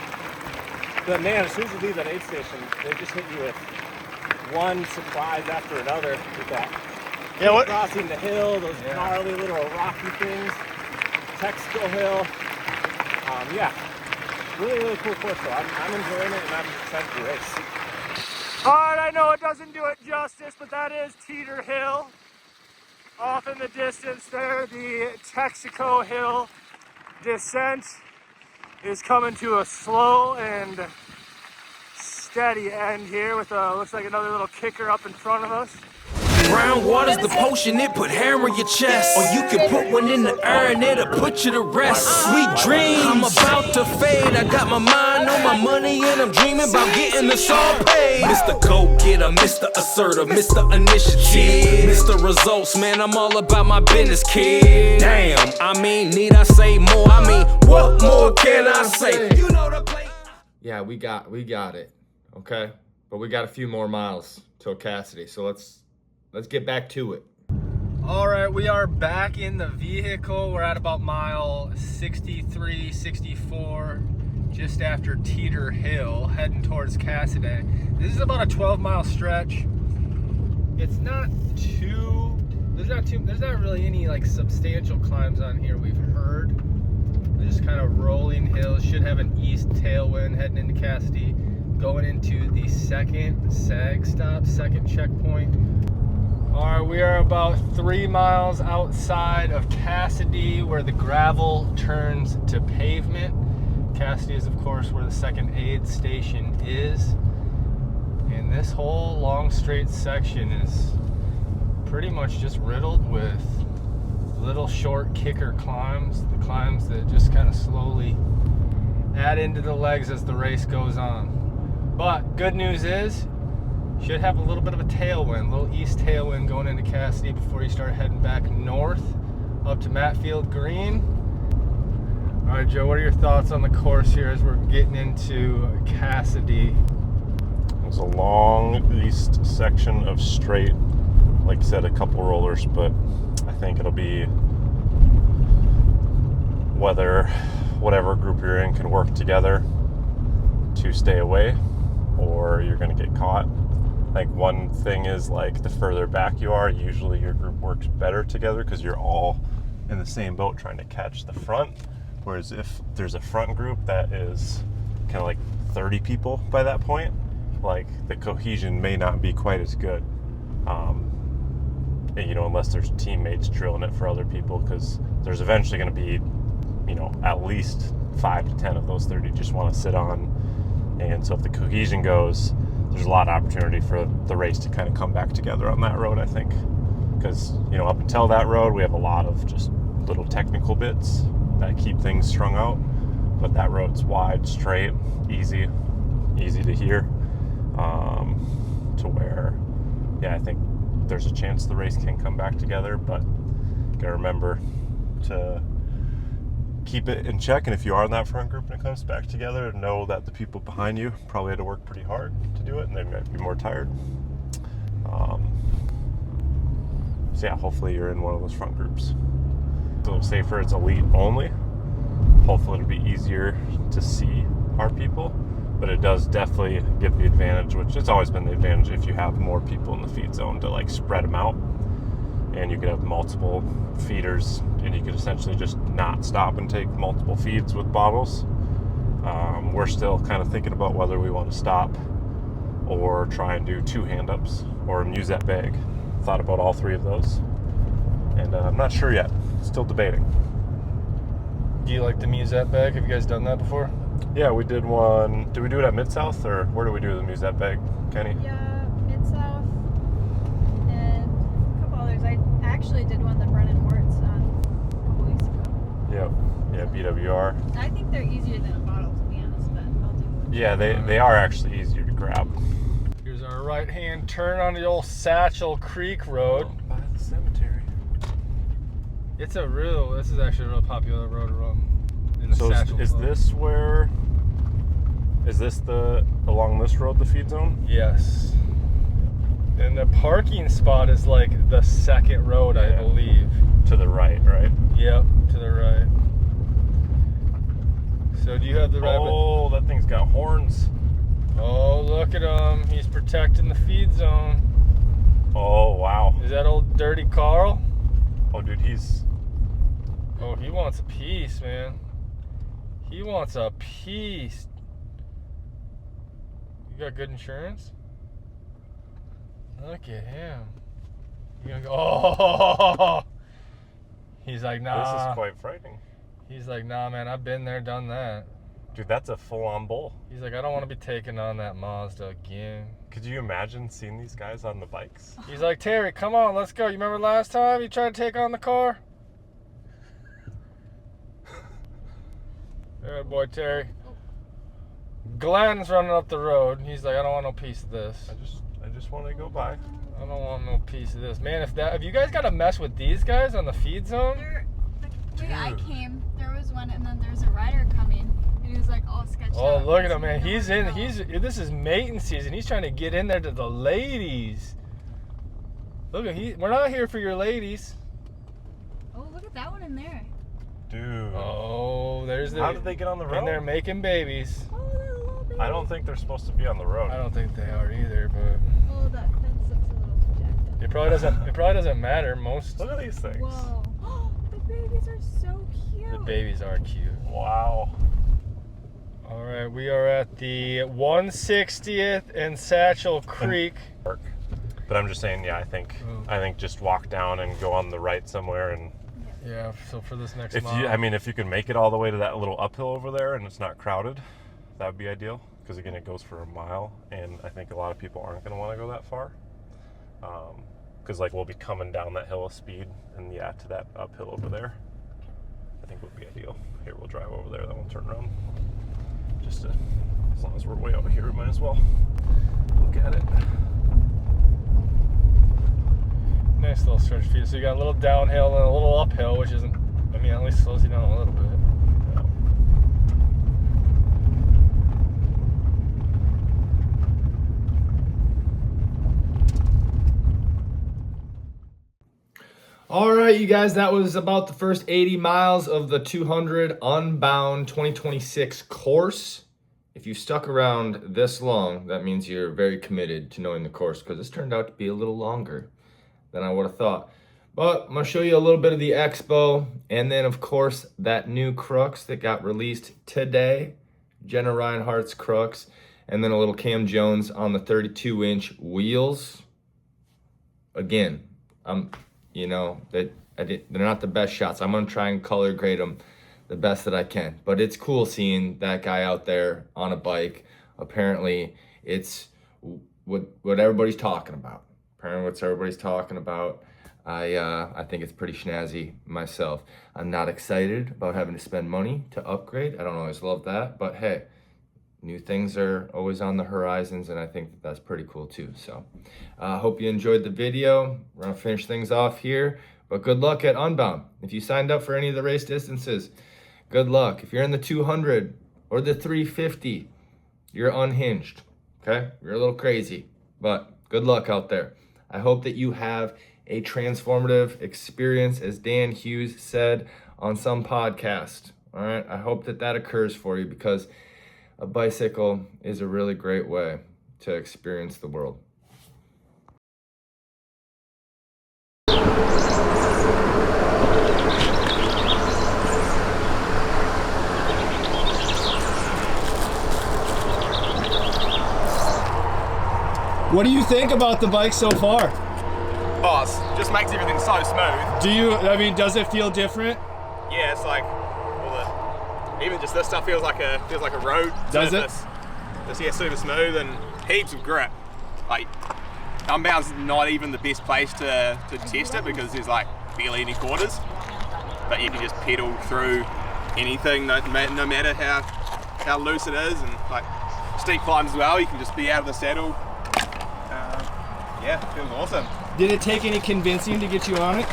F: But man, as soon as you leave that aid station, they just hit you with one surprise after another with that.
G: Yeah, what?
F: Crossing the hill, those gnarly little rocky things, Texaco Hill. Yeah, really cool course though. I'm enjoying it and I'm excited to race.
G: All right, I know it doesn't do it justice, but that is Teeter Hill. Off in the distance there, the Texaco Hill descent is coming to a slow and steady end here with looks like another little kicker up in front of us.
H: Brown water's the potion, it put hair on your chest. Or you can put one in the air and it'll put you to rest. Sweet dreams, I'm about to fade. I got my mind on my money and I'm dreaming about getting this all paid. Mr. Go-Getter, Mr. Assertive, Mr. Initiative, Mr. Results, man, I'm all about my business, kid. Damn, I mean, need I say more? I mean, what more can I say? You know the play.
A: Yeah, we got it, okay? But we got a few more miles till Cassidy, so let's get back to it. All right, we are back in the vehicle. We're at about mile 63, 64, just after Teeter Hill, heading towards Cassidy. This is about a 12-mile stretch. It's not too, there's not really any like substantial climbs on here we've heard. They're just kind of rolling hills. Should have an east tailwind heading into Cassidy, going into the second sag stop, second checkpoint. All right, we are about 3 miles outside of Cassidy, where the gravel turns to pavement. Cassidy is, of course, where the second aid station is. And this whole long straight section is pretty much just riddled with little short kicker climbs, the climbs that just kind of slowly add into the legs as the race goes on. But good news is, should have a little bit of a tailwind, a little east tailwind going into Cassidy before you start heading back north up to Matfield Green. All right, Joe, what are your thoughts on the course here as we're getting into Cassidy?
C: It's a long east section of straight, like you said, a couple rollers, but I think it'll be whether whatever group you're in can work together to stay away or you're going to get caught. Like one thing is, like, the further back you are, usually your group works better together because you're all in the same boat trying to catch the front. Whereas if there's a front group that is kind of like 30 people by that point, like the cohesion may not be quite as good. You know, unless there's teammates drilling it for other people, because there's eventually going to be, you know, at least 5 to 10 of those 30 just want to sit on. And so if the cohesion goes, there's a lot of opportunity for the race to kind of come back together on that road, I think. Because, you know, up until that road, we have a lot of just little technical bits that keep things strung out. But that road's wide, straight, easy to hear. To where, yeah, I think there's a chance the race can come back together, but you gotta remember to keep it in check. And if you are in that front group and it comes back together, know that the people behind you probably had to work pretty hard to do it, and they might be more tired. So yeah, hopefully you're in one of those front groups. It's a little safer. It's elite only. Hopefully it'll be easier to see our people, but it does definitely give the advantage, which it's always been the advantage if you have more people in the feed zone, to like spread them out, and you could have multiple feeders, and you could essentially just not stop and take multiple feeds with bottles. We're still kind of thinking about whether we want to stop or try and do 2 hand-ups or a musette bag. Thought about all 3 of those, and I'm not sure yet. Still debating.
A: Do you like the musette bag? Have you guys done that before?
C: Yeah, we did one. Did we do it at Mid-South, or where do we do the musette bag, Kenny?
D: Yeah, Mid-South and a couple others. I actually did one that Brennan Warts on a couple weeks ago.
C: Yep. Yeah, BWR.
D: I think they're easier than a bottle, to be honest, but I'll do it.
C: Yeah, they are actually easier to grab.
A: Here's our right-hand turn on the old Satchel Creek Road.
C: By the cemetery.
A: This is actually a real popular road to run. In the
C: So
A: Satchel
C: is
A: Club.
C: this along this road, the feed zone?
A: Yes. And the parking spot is like the second road, I believe.
C: To the right, right?
A: Yep, to the right. So do you have the rabbit?
C: Oh, that thing's got horns.
A: Oh, look at him. He's protecting the feed zone.
C: Oh, wow.
A: Is that old Dirty Carl?
C: Oh, dude, he's...
A: Oh, he wants a piece, man. He wants a piece. You got good insurance? Look at him. You gonna go, oh! He's like, nah.
C: This is quite frightening.
A: He's like, nah, man, I've been there, done that.
C: Dude, that's a full-on bull.
A: He's like, I don't want to be taking on that Mazda again.
C: Could you imagine seeing these guys on the bikes?
A: He's like, Terry, come on, let's go. You remember last time you tried to take on the car? Good boy, Terry. Glenn's running up the road. He's like, I don't want no piece of this.
C: I just want to go by.
A: I don't want no piece of this. Man, if you guys got to mess with these guys on the feed zone?
D: The way I came, there was one, and then there's a rider coming, and he was like all sketched
A: Oh,
D: out.
A: look at him, man. This is mating season. He's trying to get in there to the ladies. Look at we're not here for your ladies.
D: Oh, look at that one in there.
C: Dude.
A: Oh, there's the.
C: How did they get on the road?
A: And they're making babies.
D: Oh, that little baby.
C: I don't think they're supposed to be on the road.
A: I don't think they are either, but
D: Oh, that fence looks a little jacked up.
A: it probably doesn't matter. Most
C: Look at these things.
D: Whoa. The babies are so cute.
A: the babies are cute.
C: Wow.
A: All right, we are at the 160th and Satchel Creek.
C: But I'm just saying, yeah, I think just walk down and go on the right somewhere, and
A: Yeah, so for this next
C: if
A: mile.
C: if you can make it all the way to that little uphill over there and it's not crowded, that would be ideal. Because again, it goes for a mile, and I think a lot of people aren't going to want to go that far. Because like we'll be coming down that hill of speed, and yeah, to that uphill over there, I think would be ideal. Here, we'll drive over there, then we'll turn around. Just to, as long as we're way over here, we might as well look at it.
A: Nice little stretch for you. So you got a little downhill and a little uphill, which isn't, I mean, at least slows you down a little bit. All right, you guys, that was about the first 80 miles of the 200 Unbound 2026 course. If you stuck around this long, that means you're very committed to knowing the course, because this turned out to be a little longer than I would have thought. But I'm going to show you a little bit of the expo, and then, of course, that new crux that got released today, Jenna Reinhardt's crux, and then a little Cam Jones on the 32-inch wheels. Again, you know, they're not the best shots. I'm going to try and color grade them the best that I can. But it's cool seeing that guy out there on a bike. Apparently, it's what everybody's talking about. I think it's pretty snazzy myself. I'm not excited about having to spend money to upgrade. I don't always love that. But hey, new things are always on the horizons, and I think that that's pretty cool too. So I hope you enjoyed the video. We're gonna finish things off here, but good luck at Unbound. If you signed up for any of the race distances, good luck. If you're in the 200 or the 350, you're unhinged, okay? You're a little crazy, but good luck out there. I hope that you have a transformative experience, as Dan Hughes said on some podcast, all right? I hope that that occurs for you, because a bicycle is a really great way to experience the world.
G: What do you think about the bike so far?
B: Oh, it just makes everything so smooth.
G: Does it feel different?
B: Yeah, it's like even just this stuff feels like a road.
G: Does it?
B: Just super smooth and heaps of grip. Like Unbound's not even the best place to test it, because there's like barely any quarters. But you can just pedal through anything, no matter how loose it is, and like steep climbs as well. You can just be out of the saddle. Yeah, it feels awesome.
G: Did it take any convincing to get you on it?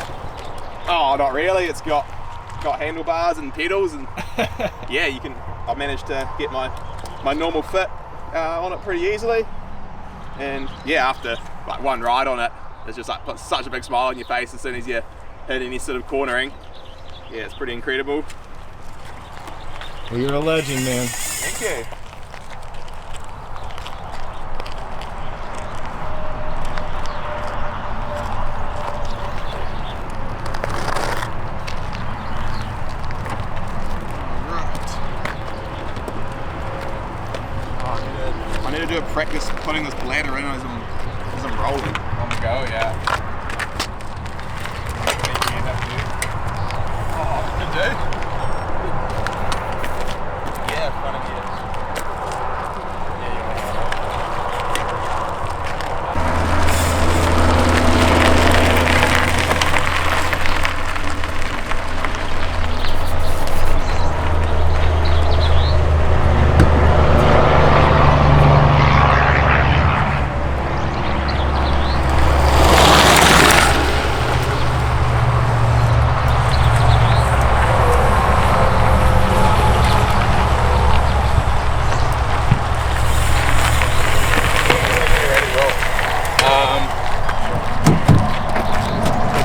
B: Oh, not really. It's got handlebars and pedals, and yeah, I managed to get my normal fit on it pretty easily. And yeah, after like one ride on it, it's just like puts such a big smile on your face as soon as you hit any sort of cornering. Yeah, it's pretty incredible.
G: Well, you're a legend, man.
B: Thank you. I need to do a practice putting this bladder in as I'm rolling on the go, yeah. Oh, good dude. Yeah, front of you.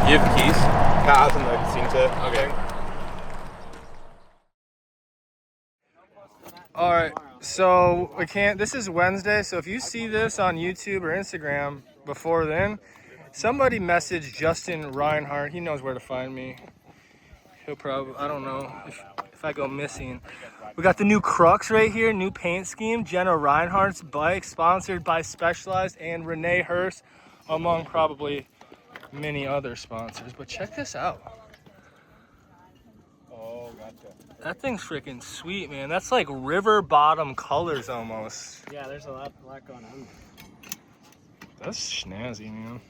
B: You have keys? Cars in the centre. Okay.
A: All right, so this is Wednesday, so if you see this on YouTube or Instagram before then, somebody message Justin Reinhardt. He knows where to find me. He'll probably, I don't know if I go missing. We got the new Crux right here, new paint scheme, Jenna Reinhardt's bike, sponsored by Specialized and Renee Hurst.
G: among probably many other sponsors. But check this out.
F: Oh, gotcha.
G: That thing's freaking sweet, man. That's like river bottom colors almost.
F: Yeah, there's a lot going on.
G: That's snazzy, man.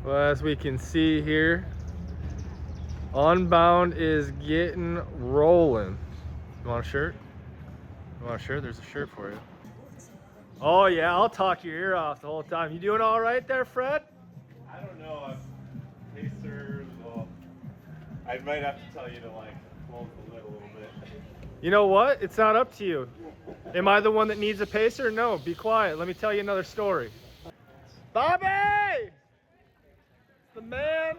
G: Well, as we can see here, Unbound is getting rolling. You want a shirt? You want a shirt? There's a shirt for you. Oh yeah, I'll talk your ear off the whole time. You doing all right there, Fred?
C: I don't know if Pacers will. I might have to tell you to like close the lid a little bit.
G: You know what? It's not up to you. Am I the one that needs a pacer? No, be quiet. Let me tell you another story. Bobby! The man.